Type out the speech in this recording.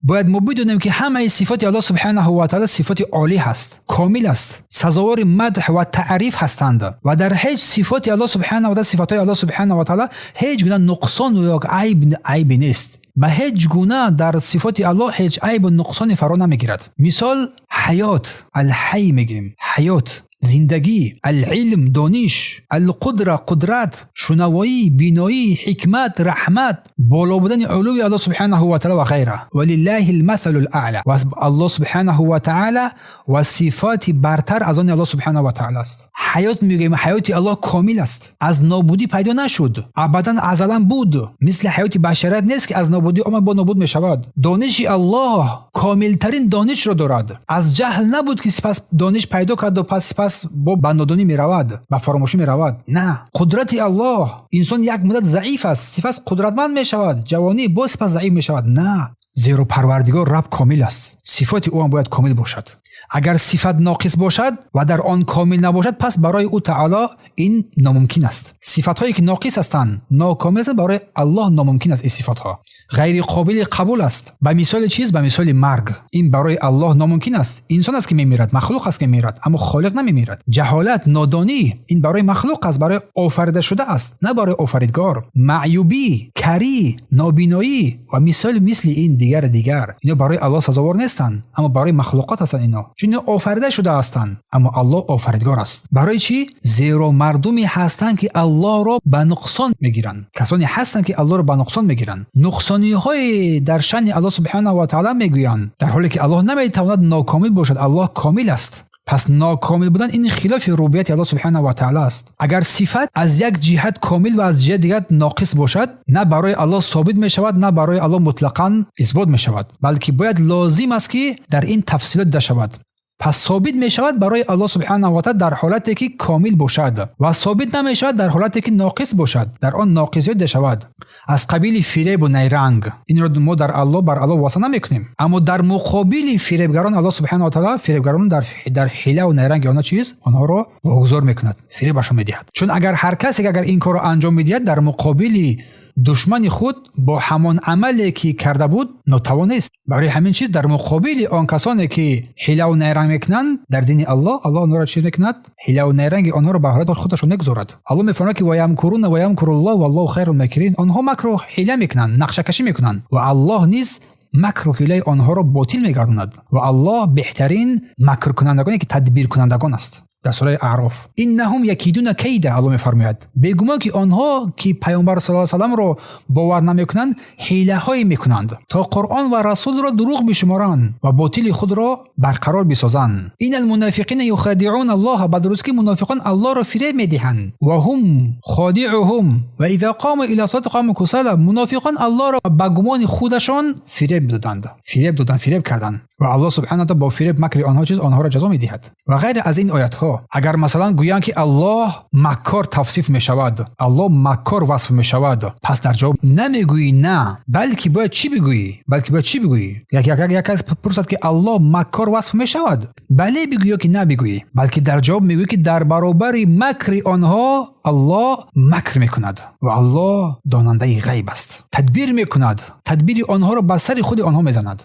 باید ما بدونیم که همه صفات الله سبحانه و تعالی صفات عالی هست، کامل است، سزاوار مدح و تعریف هستند و در هیچ صفات الله سبحانه و تعالی، صفات الله سبحانه و تعالی هیچ گونه نقصان و عیب نیست. به هیچ گونه در صفات الله هیچ عیب و نقصانی فرا نمیگیرد. مثال حیات، الحی میگیم، حیات زندگی، العلم دانش، القدره قدرت، شنوایی بینایی، حکمت رحمت، بالا بودن علوی الله سبحانه و تعالی و غیره. ولله المثل الاعلى. و الله سبحانه و تعالی و صفات برتر از آن الله سبحانه و تعالی است. حیات میگیم، حیات الله کامل است، از نابودی پیدا نشد، ابدا ازلا بود، مثل حیات بشریت نیست که از نابودی آمد با نابود میشود. دانش الله کامل ترین دانش را دارد، از جهل نبود که سپس دانش پیدا کرد و پس با بندادانی می رود، با فراموشی می رود. نه، قدرت الله، انسان یک مدت ضعیف است، سپس قدرتمند می شود، جوانی با سپس ضعیف می شود. نه، زیرا پروردگار رب کامل است، صفات او هم باید کامل باشد. اگر صفت ناقص باشد و در آن کامل نباشد، پس برای او تعالی این ناممکن است. صفات هایی که ناقص هستند، ناکامل هستند، برای الله ناممکن است. این صفات ها غیر قابل قبول است. به مثال چیز؟ به مثال مرگ، این برای الله ناممکن است. انسان است که میمیرد، مخلوق است که میمیرد، اما خالق نمیمیرد. جهالت، نادانی، این برای مخلوق است، برای آفریده شده است، نه برای آفریدگار. معیوبی، کری، نابینایی و مثل این دیگر اینا برای الله سزاوار نیستند، اما برای مخلوقات هستند. اینا چون آفریده شده هستند، اما الله آفریدگار است. برای چی؟ زیرا مردمی هستند که الله را به نقصان میگیرند، کسانی هستند که الله را به نقصان میگیرند، نقصانی های در شأن الله سبحانه و تعالی میگویند، در حالی که الله نمیتواند ناکامل باشد. الله کامل است. پس ناکامل بودن این خلاف ربوبیت الله سبحانه و تعالی است. اگر صفت از یک جهت کامل و از جهت دیگر ناقص باشد، نه برای الله ثابت می شود، نه برای الله مطلقاً اثبات می شود، بلکه باید لازم است که در این تفصیلات ده شود. پس ثابت می شود برای الله سبحانه و تعالی در حالتی که کامل باشد و ثابت نمی شود در حالتی که ناقص باشد، در آن ناقصیت ده شود. از قبیل فریب و نیرنگ، این را ما در الله بر الله واسطه نمیکنیم، اما در مقابل فریبگران الله سبحانه و تعالی، فریبگران در حیله و نیرنگ آنها چیز؟ آنها را واگذار میکند، فریبش میدهد. چون اگر هر کسی که اگر این کار را انجام میدهد، در مقابل دشمن خود با همان عملی که کرده بود ناتوان است. برای همین چیز در مقابل آن کسانی که حیله و نیرنگ میکنند در دین الله آنها را چی میکند؟ حیله و نیرنگ آنها را به حالت خودشون نگذارد. الله میفرماید که و یمکرون و یمکر الله والله خیر الماکرین. آنها مکر و حیله میکنند، نقشه کشی میکنند و الله نیز مکر و حیله آنها را باطل میگرداند و الله بهترین مکر کنندگانی که تدبیر کنندگان است. در سوره اعراف انهم یکیدون کیدا، الله میفرماید بیگمان که آنها که پیامبر صلی الله علیه و سلم را باور نمیکنند حیله های میکنند تا قرآن و رسول را دروغ بشمارند و باطل خود را برقرار بسازند. این المنافقین یخادعون الله، بدروز که منافقان الله را فریب میدهند و هم خادعهم و اذا قاموا الی الصلاة قاموا کسالی، منافقان الله را به گمان خودشان فریب کردند و الله سبحانه و تعالی با فریب مکر آنها را جزا میدهد. و غیر از این آیات ها اگر مثلا گویند که الله مکار توصیف می شود، الله مکار وصف می شود، پس در جواب نمیگویی نه، بلکه باید چی بگویی؟ یک کس پرسد که الله مکار وصف می شود، بله بگویی که نه بگویی، بلکه در جواب میگویی که در برابر مکر آنها الله مکر میکند و الله داننده غیب است، تدبیر میکند، تدبیر آنها را بر سر خود آنها میزند.